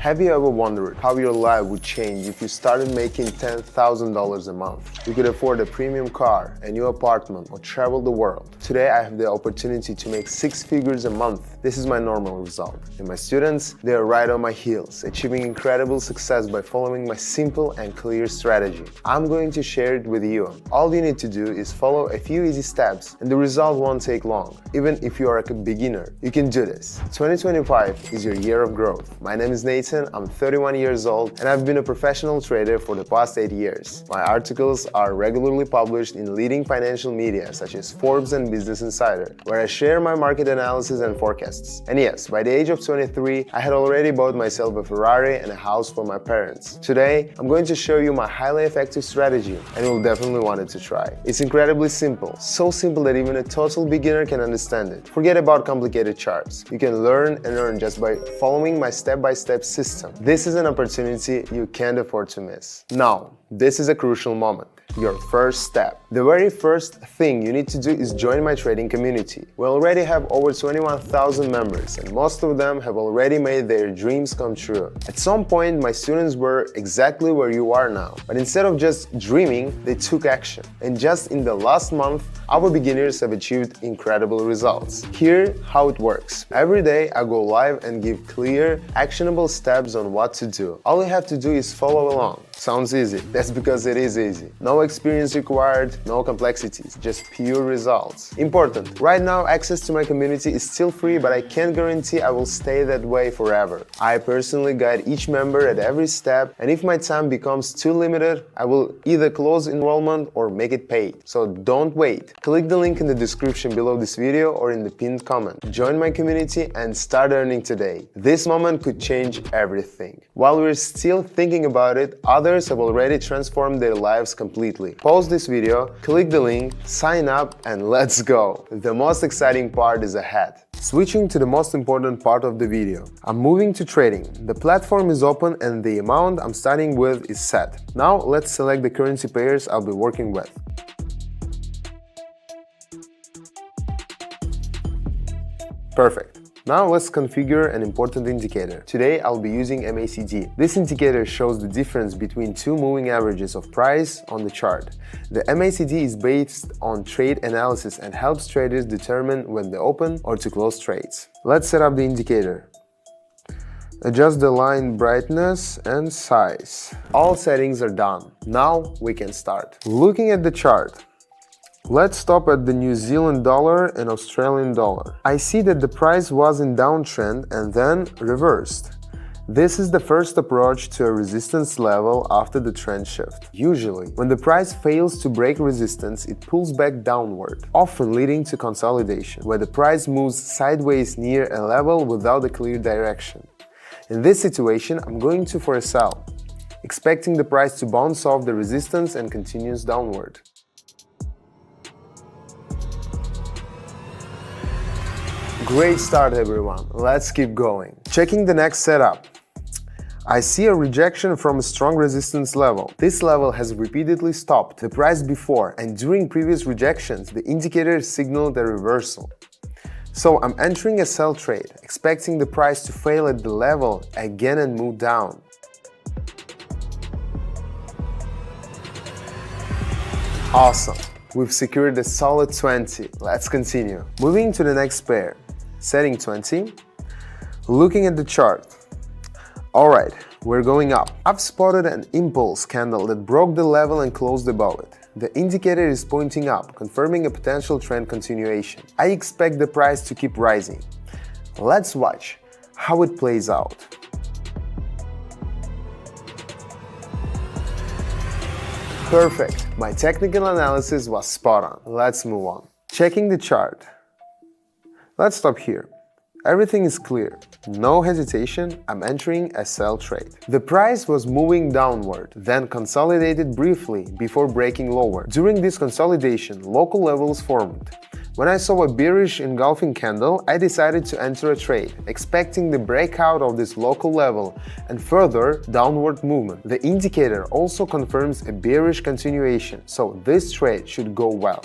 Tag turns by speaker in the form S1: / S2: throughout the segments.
S1: Have you ever wondered how your life would change if you started making $10,000 a month? You could afford a premium car, a new apartment, or travel the world. Today I have the opportunity to make 6 figures a month. This is my normal result. And my students, they are right on my heels, achieving incredible success by following my simple and clear strategy. I'm going to share it with you. All you need to do is follow a few easy steps and the result won't take long. Even if you are a beginner, you can do this. 2025 is your year of growth. My name is Nathan. I'm 31 years old and I've been a professional trader for the past 8 years. My articles are regularly published in leading financial media such as Forbes and Business Insider, where I share my market analysis and forecasts. And yes, by the age of 23, I had already bought myself a Ferrari and a house for my parents. Today, I'm going to show you my highly effective strategy and you'll definitely want it to try. It's incredibly simple, so simple that even a total beginner can understand it. Forget about complicated charts. You can learn and earn just by following my step-by-step system. This is an opportunity you can't afford to miss. Now, this is a crucial moment. Your first step. The very first thing you need to do is join my trading community. We already have over 21,000 members and most of them have already made their dreams come true. At some point, my students were exactly where you are now. But instead of just dreaming, they took action. And just in the last month, our beginners have achieved incredible results. Here's how it works. Every day, I go live and give clear, actionable steps on what to do. All you have to do is follow along. Sounds easy. That's because it is easy. No experience required, no complexities, just pure results. Important. Right now, access to my community is still free, but I can't guarantee I will stay that way forever. I personally guide each member at every step, and if my time becomes too limited, I will either close enrollment or make it paid. So don't wait. Click the link in the description below this video or in the pinned comment. Join my community and start earning today. This moment could change everything. While we're still thinking about it, others have already transformed their lives completely. Pause this video, click the link, sign up, and let's go! The most exciting part is ahead. Switching to the most important part of the video. I'm moving to trading. The platform is open and the amount I'm starting with is set. Now let's select the currency pairs I'll be working with. Perfect. Now let's configure an important indicator. Today I'll be using MACD. This indicator shows the difference between two moving averages of price on the chart. The MACD is based on trade analysis and helps traders determine when to open or to close trades. Let's set up the indicator. Adjust the line brightness and size. All settings are done. Now we can start. Looking at the chart. Let's stop at the New Zealand dollar and Australian dollar. I see that the price was in downtrend and then reversed. This is the first approach to a resistance level after the trend shift. Usually, when the price fails to break resistance, it pulls back downward, often leading to consolidation, where the price moves sideways near a level without a clear direction. In this situation, I'm going for a sell, expecting the price to bounce off the resistance and continues downward. Great start, everyone. Let's keep going. Checking the next setup. I see a rejection from a strong resistance level. This level has repeatedly stopped the price before, and during previous rejections, the indicator signaled a reversal. So I'm entering a sell trade, expecting the price to fail at the level again and move down. Awesome. We've secured a solid 20. Let's continue. Moving to the next pair. Setting 20. Looking at the chart. Alright, we're going up. I've spotted an impulse candle that broke the level and closed above it. The indicator is pointing up, confirming a potential trend continuation. I expect the price to keep rising. Let's watch how it plays out. Perfect. My technical analysis was spot on. Let's move on. Checking the chart. Let's stop here. Everything is clear. No hesitation, I'm entering a sell trade. The price was moving downward, then consolidated briefly before breaking lower. During this consolidation, local levels formed. When I saw a bearish engulfing candle, I decided to enter a trade, expecting the breakout of this local level and further downward movement. The indicator also confirms a bearish continuation, so this trade should go well.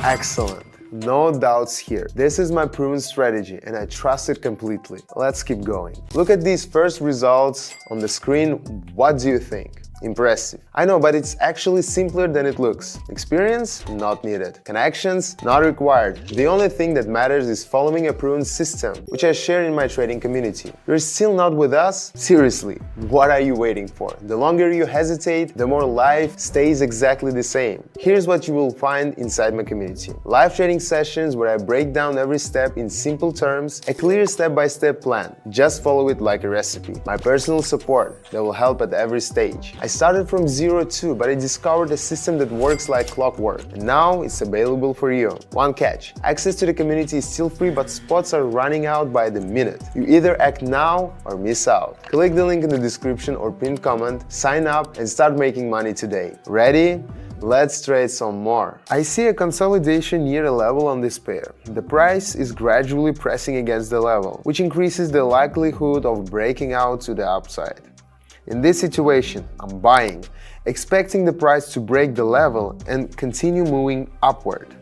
S1: Excellent. No doubts here. This is my proven strategy and I trust it completely. Let's keep going. Look at these first results on the screen. What do you think? Impressive. I know, but it's actually simpler than it looks. Experience? Not needed. Connections? Not required. The only thing that matters is following a proven system, which I share in my trading community. You're still not with us? Seriously, what are you waiting for? The longer you hesitate, the more life stays exactly the same. Here's what you will find inside my community. Live trading sessions where I break down every step in simple terms, a clear step-by-step plan. Just follow it like a recipe. My personal support that will help at every stage. I started from zero too, but I discovered a system that works like clockwork, and now it's available for you. One catch: access to the community is still free, but spots are running out by the minute. You either act now or miss out. Click the link in the description or pinned comment, sign up and start making money today. Ready? Let's trade some more. I see a consolidation near a level on this pair. The price is gradually pressing against the level, which increases the likelihood of breaking out to the upside. In this situation, I'm buying, expecting the price to break the level and continue moving upward.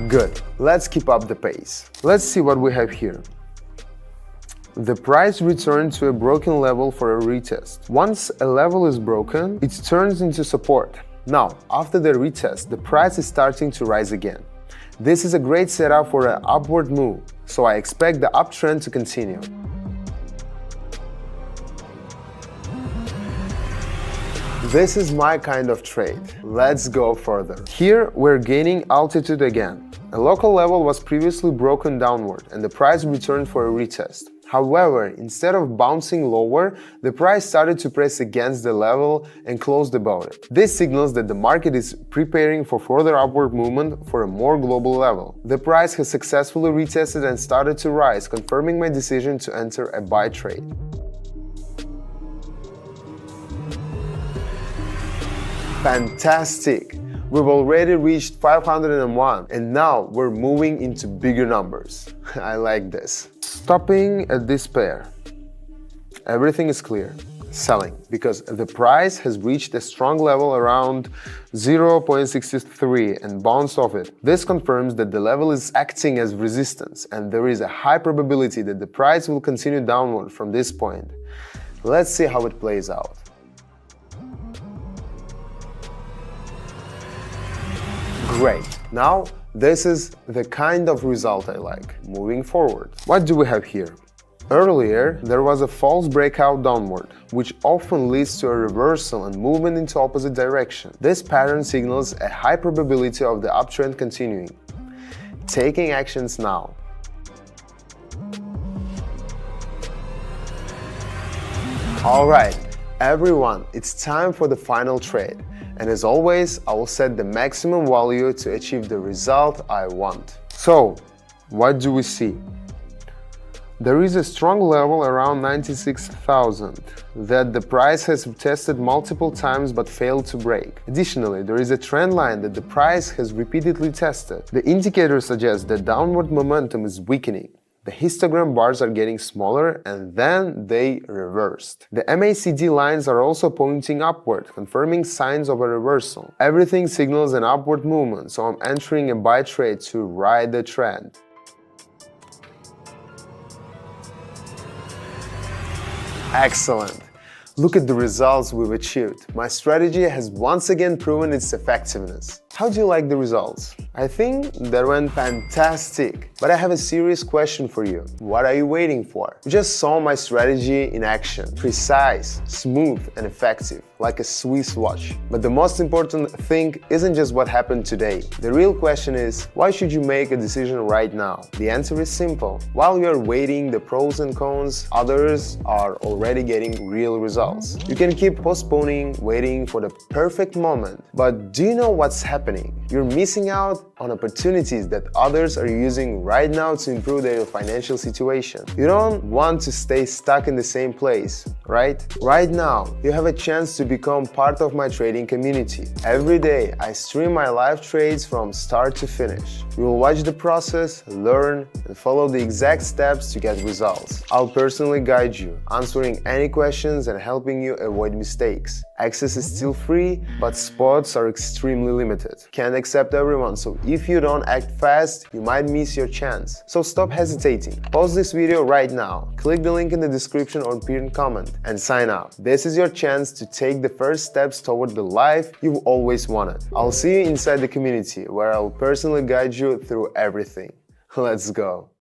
S1: Good, let's keep up the pace. Let's see what we have here. The price returned to a broken level for a retest. Once a level is broken, it turns into support. Now, after the retest, the price is starting to rise again. This is a great setup for an upward move, so I expect the uptrend to continue. This is my kind of trade. Let's go further. Here we're gaining altitude again. A local level was previously broken downward and the price returned for a retest. However, instead of bouncing lower, the price started to press against the level and closed above it. This signals that the market is preparing for further upward movement for a more global level. The price has successfully retested and started to rise, confirming my decision to enter a buy trade. Fantastic! We've already reached 501 and now we're moving into bigger numbers. I like this. Stopping at this pair. Everything is clear. Selling, because the price has reached a strong level around 0.63 and bounced off it. This confirms that the level is acting as resistance and there is a high probability that the price will continue downward from this point. Let's see how it plays out. Great. Now, this is the kind of result I like. Moving forward. What do we have here? Earlier, there was a false breakout downward, which often leads to a reversal and movement into opposite direction. This pattern signals a high probability of the uptrend continuing. Taking actions now. Alright, everyone, it's time for the final trade. And as always, I will set the maximum value to achieve the result I want. So, what do we see? There is a strong level around 96,000 that the price has tested multiple times but failed to break. Additionally, there is a trend line that the price has repeatedly tested. The indicator suggests that downward momentum is weakening. The histogram bars are getting smaller and then they reversed. The MACD lines are also pointing upward, confirming signs of a reversal. Everything signals an upward movement, so I'm entering a buy trade to ride the trend. Excellent! Look at the results we've achieved. My strategy has once again proven its effectiveness. How do you like the results? I think that went fantastic. But I have a serious question for you. What are you waiting for? You just saw my strategy in action. Precise, smooth, and effective, like a Swiss watch. But the most important thing isn't just what happened today. The real question is, why should you make a decision right now? The answer is simple. While you're weighing the pros and cons, others are already getting real results. You can keep postponing, waiting for the perfect moment. But do you know what's happening? You're missing out on opportunities that others are using right now to improve their financial situation. You don't want to stay stuck in the same place, right? Right now, you have a chance to become part of my trading community. Every day, I stream my live trades from start to finish. You will watch the process, learn, and follow the exact steps to get results. I'll personally guide you, answering any questions and helping you avoid mistakes. Access is still free, but spots are extremely limited. Can't accept everyone, so if you don't act fast, you might miss your chance. So stop hesitating. Pause this video right now, click the link in the description or pinned comment, and sign up. This is your chance to take the first steps toward the life you've always wanted. I'll see you inside the community, where I'll personally guide you through everything. Let's go.